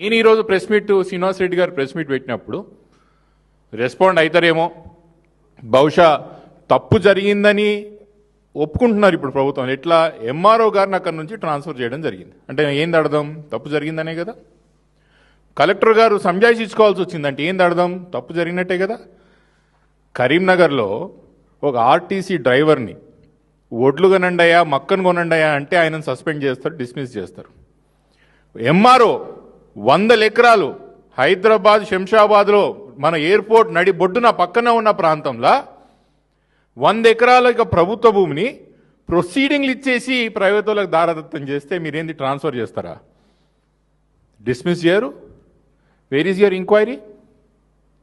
నేను ఈరోజు press meet Srinivas Reddy గారు ప్రెస్ మీట్ పెట్టినప్పుడు రెస్పాండ్ అవుతారేమో, బహుశా తప్పు జరిగిందని ఒప్పుకుంటున్నారు ఇప్పుడు ప్రభుత్వం. ఎట్లా ఎంఆర్ఓ గారిని అక్కడి నుంచి ట్రాన్స్ఫర్ చేయడం జరిగింది అంటే ఏంది అర్థం? తప్పు జరిగిందనే కదా. కలెక్టర్ గారు సంజాయించుకోవాల్సి వచ్చిందంటే ఏంది అర్థం? తప్పు జరిగినట్టే కదా. కరీంనగర్లో ఒక ఆర్టీసీ డ్రైవర్ని ఒడ్లు కొనండియా మక్కను కొనండియా అంటే ఆయనను సస్పెండ్ చేస్తారు, డిస్మిస్ చేస్తారు. ఎంఆర్ఓ 100 ఎకరాలు హైదరాబాద్ శంషాబాద్లో మన ఎయిర్పోర్ట్ నడి బొడ్డున పక్కన ఉన్న ప్రాంతంలో 100 ఎకరాల ప్రభుత్వ భూమిని ప్రొసీడింగ్లు ఇచ్చేసి ప్రైవేట్ వాళ్ళకి దారదత్తం చేస్తే మీరేంది ట్రాన్స్ఫర్ చేస్తారా? డిస్మిస్ చేయరు? Where is your enquiry?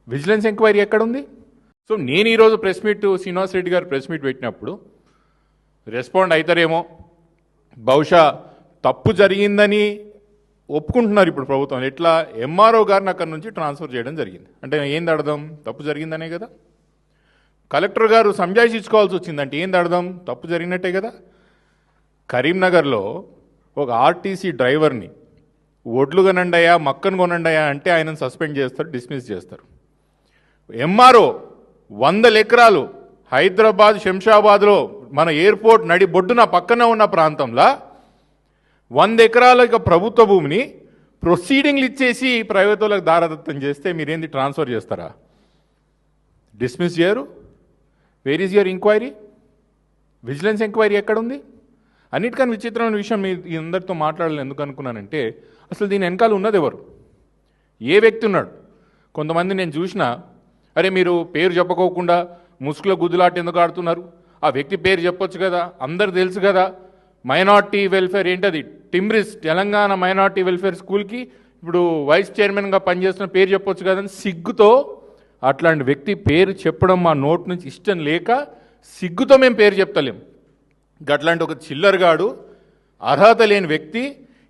Vigilance enquiry ఎక్కడుంది? సో నేను ఈరోజు ప్రెస్ మీట్ శ్రీనివాస్ రెడ్డి గారు ప్రెస్ మీట్ పెట్టినప్పుడు రెస్పాండ్ అవుతారేమో, బహుశా తప్పు జరిగిందని ఒప్పుకుంటున్నారు ఇప్పుడు ప్రభుత్వం. ఎట్లా ఎంఆర్ఓ గారిని అక్కడి నుంచి ట్రాన్స్ఫర్ చేయడం జరిగింది అంటే ఏంది అర్థం? తప్పు జరిగిందనే కదా. కలెక్టర్ గారు సంజాయించుకోవాల్సి వచ్చిందంటే ఏంది అర్థం? తప్పు జరిగినట్టే కదా. కరీంనగర్లో ఒక ఆర్టీసీ డ్రైవర్ని ఒడ్లు కొనండియా మక్కను కొనండియా అంటే ఆయనను సస్పెండ్ చేస్తారు, డిస్మిస్ చేస్తారు. ఎంఆర్ఓ 100 ఎకరాలు హైదరాబాద్ శంషాబాద్లో మన ఎయిర్పోర్ట్ నడి బొడ్డున పక్కన ఉన్న ప్రాంతంలో 100 ఎకరాల ప్రభుత్వ భూమిని ప్రొసీడింగ్లు ఇచ్చేసి ప్రైవేట్ వాళ్ళకి దారదత్తం చేస్తే మీరేంది ట్రాన్స్ఫర్ చేస్తారా? డిస్మిస్ చేయరు? Where is your enquiry? Vigilance enquiry ఎక్కడుంది? అన్నిటికన్నా విచిత్రమైన విషయం మీ అందరితో మాట్లాడాలని ఎందుకు అనుకున్నానంటే అసలు దీని వెనకాల ఉన్నది ఎవరు? ఏ వ్యక్తి ఉన్నాడు? కొంతమంది నేను చూసిన, అరే మీరు పేరు చెప్పుకోకుండా ముసుగులో గుద్దులాట ఎందుకు ఆడుతున్నారు? ఆ వ్యక్తి పేరు చెప్పొచ్చు కదా, అందరు తెలుసు కదా. మైనార్టీ వెల్ఫేర్ ఏంటది, టిమ్రిస్ తెలంగాణ మైనార్టీ వెల్ఫేర్ స్కూల్కి ఇప్పుడు వైస్ చైర్మన్గా పనిచేస్తున్న పేరు చెప్పొచ్చు కదని సిగ్గుతో అట్లాంటి వ్యక్తి పేరు చెప్పడం మా నోట్ నుంచి ఇష్టం లేక సిగ్గుతో మేము పేరు చెప్తలేం. అట్లాంటి ఒక చిల్లరగాడు అర్హత లేని వ్యక్తి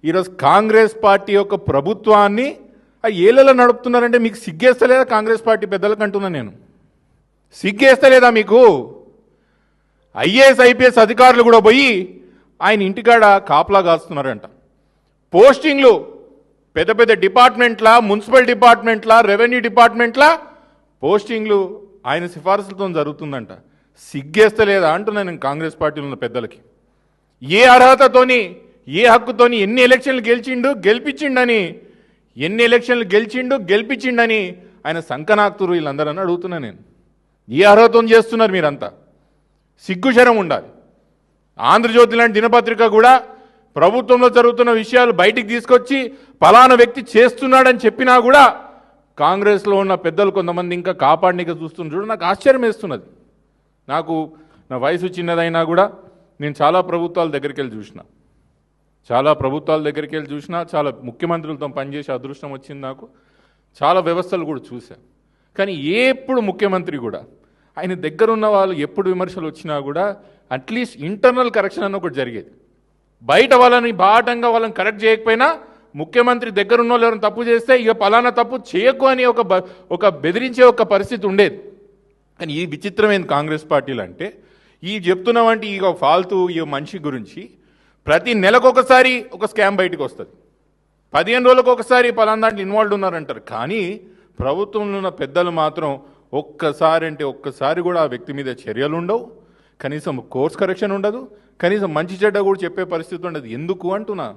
ఈరోజు కాంగ్రెస్ పార్టీ యొక్క ప్రభుత్వాన్ని ఆ ఏళ్ళలో నడుపుతున్నారంటే మీకు సిగ్గేస్తలేదా? కాంగ్రెస్ పార్టీ పెద్దలకు అంటున్నా నేను, సిగ్గేస్తలేదా మీకు? ఐఏఎస్ ఐపీఎస్ అధికారులు కూడా పోయి ఆయన ఇంటికాడ కాపలా కాస్తున్నారంట. పోస్టింగ్లు పెద్ద పెద్ద డిపార్ట్మెంట్లా, మున్సిపల్ డిపార్ట్మెంట్లా, రెవెన్యూ డిపార్ట్మెంట్లా పోస్టింగ్లు ఆయన సిఫారసులతో జరుగుతుందంట. సిగ్గేస్తలేదా అంటున్నా నేను కాంగ్రెస్ పార్టీలో ఉన్న పెద్దలకి. ఏ అర్హతతోని ఏ హక్కుతోని ఎన్ని ఎలక్షన్లు గెలిపించిండని ఎన్ని ఎలక్షన్లు గెలిపించిండని ఆయన సంకనాక్తురు వీళ్ళందరూ అడుగుతున్నా నేను. ఏ అర్హతతో చేస్తున్నారు మీరంతా? సిగ్గుశరం ఉండాలి. ఆంధ్రజ్యోతి లాంటి దినపత్రిక కూడా ప్రభుత్వంలో జరుగుతున్న విషయాలు బయటికి తీసుకొచ్చి పలానా వ్యక్తి చేస్తున్నాడని చెప్పినా కూడా కాంగ్రెస్లో ఉన్న పెద్దలు కొంతమంది ఇంకా కాపాడనీక చూస్తున్నారు. చూడ నాకు ఆశ్చర్యం వేస్తున్నది. నాకు నా వయసు చిన్నదైనా కూడా నేను చాలా ప్రభుత్వాల దగ్గరికి వెళ్ళి చూసిన, చాలా ముఖ్యమంత్రులతో పనిచేసే అదృష్టం వచ్చింది నాకు. చాలా వ్యవస్థలు కూడా చూశాను. కానీ ఎప్పుడు ముఖ్యమంత్రి కూడా ఆయన దగ్గర ఉన్న వాళ్ళు ఎప్పుడు విమర్శలు వచ్చినా కూడా అట్లీస్ట్ ఇంటర్నల్ కరెక్షన్ అని ఒకటి జరిగేది. బయట వాళ్ళని బాటంగా వాళ్ళని కరెక్ట్ చేయకపోయినా ముఖ్యమంత్రి దగ్గర ఉన్న వాళ్ళు ఎవరైనా తప్పు చేస్తే ఇక పలానా తప్పు చేయకు అని ఒక బెదిరించే ఒక పరిస్థితి ఉండేది. కానీ ఈ విచిత్రమైన కాంగ్రెస్ పార్టీలు అంటే ఈ చెప్తున్నామంటే ఈ ఫాల్తూ ఈ మనిషి గురించి ప్రతి నెలకొకసారి ఒక స్కామ్ బయటకు వస్తుంది, 15 రోజులకు ఒకసారి పలానా దాంట్లో ఇన్వాల్వ్ ఉన్నారంటారు. కానీ ప్రభుత్వంలో ఉన్న పెద్దలు మాత్రం ఒక్కసారి కూడా ఆ వ్యక్తి మీద చర్యలు ఉండవు, కనీసం కోర్స్ కరెక్షన్ ఉండదు, కనీసం మంచి చెడ్డ కూడా చెప్పే పరిస్థితి ఉండదు. ఎందుకు అంటున్నా?